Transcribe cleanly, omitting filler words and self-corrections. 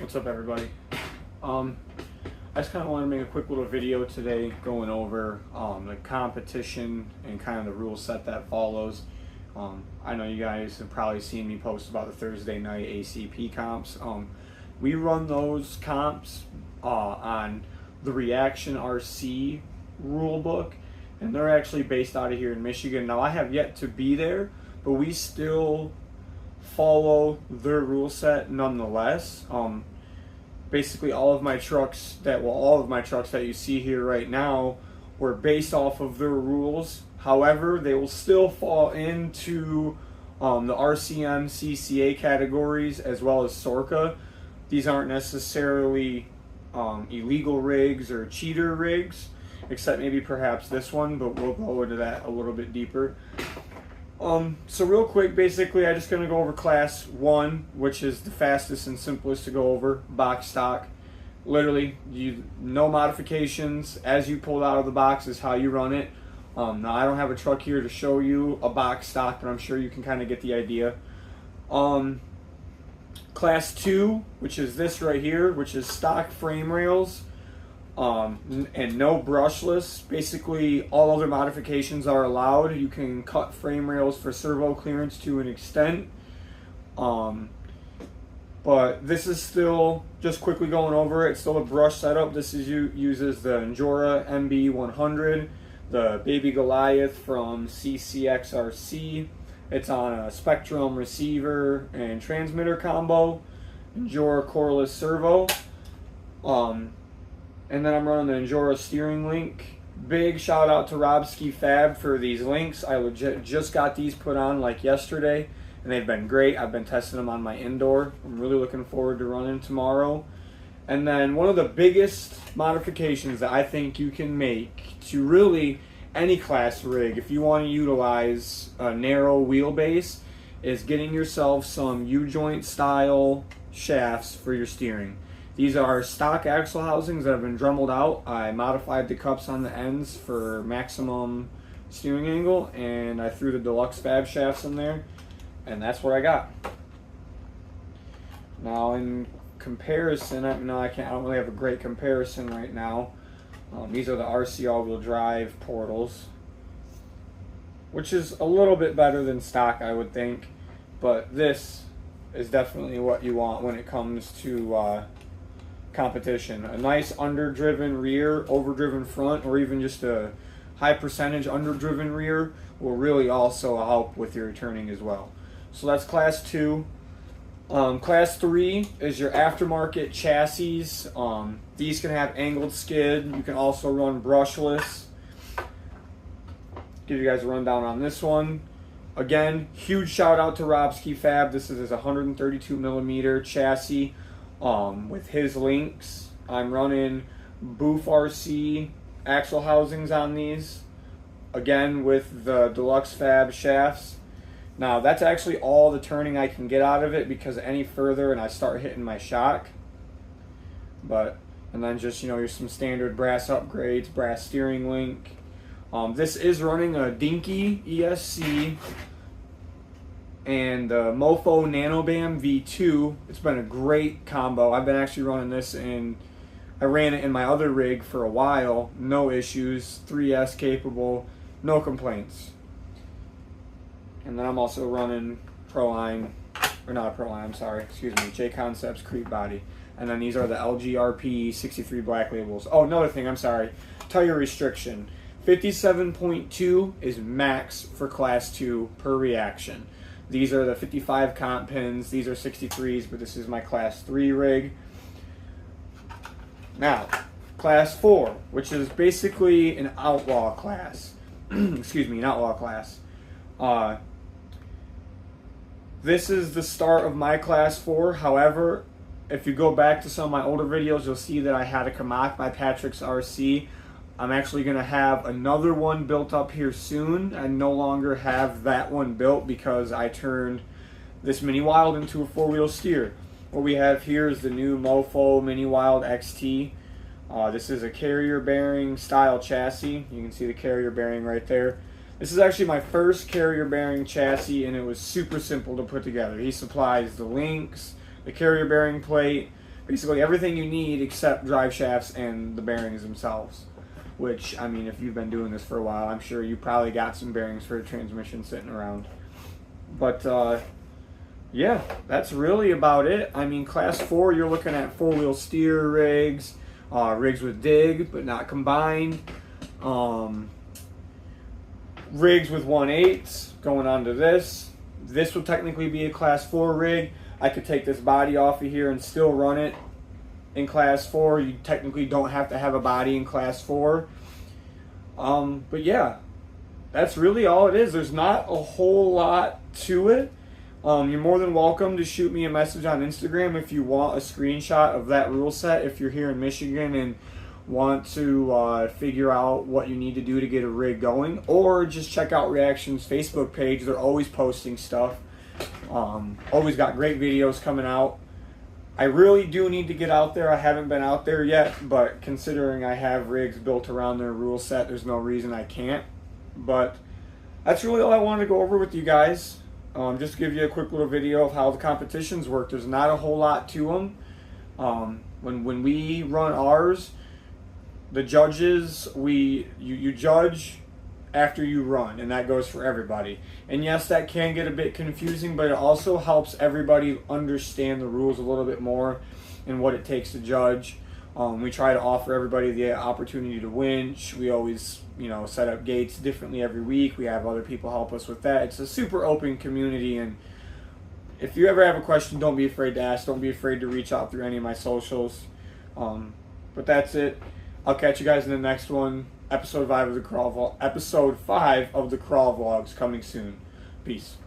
What's up, everybody? I just kind of want to make a quick little video today going over the competition and kind of the rule set that follows. I know you guys have probably seen me post about the Thursday night ACP comps. We run those comps on the Reaction RC rule book, and they're actually based out of here in Michigan. Now, I have yet to be there, but we still follow their rule set nonetheless. Basically all of my trucks that you see here right now were based off of their rules. However, they will still fall into the RCM CCA categories as well as SORCA. These aren't necessarily illegal rigs or cheater rigs, except maybe perhaps this one, but we'll go into that a little bit deeper. So real quick, basically, I'm just going to go over class 1, which is the fastest and simplest to go over, box stock. Literally, no modifications. As you pull it out of the box is how you run it. Now, I don't have a truck here to show you a box stock, but I'm sure you can kind of get the idea. Class 2, which is this right here, which is stock frame rails. And no brushless. Basically, all other modifications are allowed. You can cut frame rails for servo clearance to an extent. But this is still, just quickly going over it, it's still a brush setup. This uses the Endura MB100, the Baby Goliath from CCXRC. It's on a Spectrum receiver and transmitter combo, Endura coreless servo. And then I'm running the Endura steering link. Big shout out to Robski Fab for these links. I legit just got these put on like yesterday, and they've been great. I've been testing them on my indoor. I'm really looking forward to running tomorrow. And then one of the biggest modifications that I think you can make to really any class rig, if you want to utilize a narrow wheelbase, is getting yourself some U-joint style shafts for your steering. These are stock axle housings that have been dremelled out. I modified the cups on the ends for maximum steering angle, and I threw the deluxe fab shafts in there, and that's what I got. Now, in comparison, I don't really have a great comparison right now. These are the RC all-wheel drive portals, which is a little bit better than stock, I would think, but this is definitely what you want when it comes to competition. A nice underdriven rear, overdriven front, or even just a high percentage underdriven rear will really also help with your turning as well. So that's class 2. Class 3 is your aftermarket chassis. These can have angled skid. You can also run brushless. Give you guys a rundown on this one. Again, huge shout out to Robski Fab. This is his 132 millimeter chassis. With his links, I'm running Boof RC axle housings on these, again with the deluxe fab shafts. Now, that's actually all the turning I can get out of it, because any further and I start hitting my shock. And then just, here's some standard brass upgrades, brass steering link. This is running a Dinky ESC and the Mofo NanoBam V2. It's been a great combo. I've been actually running this I ran it in my other rig for a while. No issues, 3S capable, no complaints. And then I'm also running J Concepts Creep Body. And then these are the LGRP 63 black labels. Oh, another thing, I'm sorry. Tire restriction. 57.2 is max for class 2 per reaction. These are the 55 comp pins. These are 63s, but this is my class 3 rig. Now, class 4, which is basically an outlaw class. Excuse me, an outlaw class. This is the start of my class 4. However, if you go back to some of my older videos, you'll see that I had a Kamak by Patrick's RC. I'm actually going to have another one built up here soon. I no longer have that one built because I turned this Mini Wild into a 4-wheel steer. What we have here is the new Mofo Mini Wild XT. This is a carrier bearing style chassis. You can see the carrier bearing right there. This is actually my first carrier bearing chassis, and it was super simple to put together. He supplies the links, the carrier bearing plate, basically everything you need except drive shafts and the bearings themselves. Which, I mean, if you've been doing this for a while, I'm sure you probably got some bearings for a transmission sitting around. But yeah, that's really about it. I mean, class 4, you're looking at 4-wheel steer rigs, rigs with dig but not combined, rigs with 1/8 going on to this. This will technically be a class 4 rig. I could take this body off of here and still run it in class 4. You technically don't have to have a body in class 4. But yeah, that's really all it is. There's not a whole lot to it. You're more than welcome to shoot me a message on Instagram if you want a screenshot of that rule set if you're here in Michigan and want to figure out what you need to do to get a rig going, or just check out Reaction's Facebook page. They're always posting stuff. Always got great videos coming out. I really do need to get out there. I haven't been out there yet, but considering I have rigs built around their rule set, there's no reason I can't. But that's really all I wanted to go over with you guys. Just give you a quick little video of how the competitions work. There's not a whole lot to them. When we run ours, the judges, you judge after you run, and that goes for everybody. And yes, that can get a bit confusing, but it also helps everybody understand the rules a little bit more and what it takes to judge. We try to offer everybody the opportunity to winch. We always, set up gates differently every week. We have other people help us with that. It's a super open community, and if you ever have a question, don't be afraid to ask. Don't be afraid to reach out through any of my socials. But that's it. I'll catch you guys in the next one. Episode 5 of the Crawl Vlogs coming soon. Peace.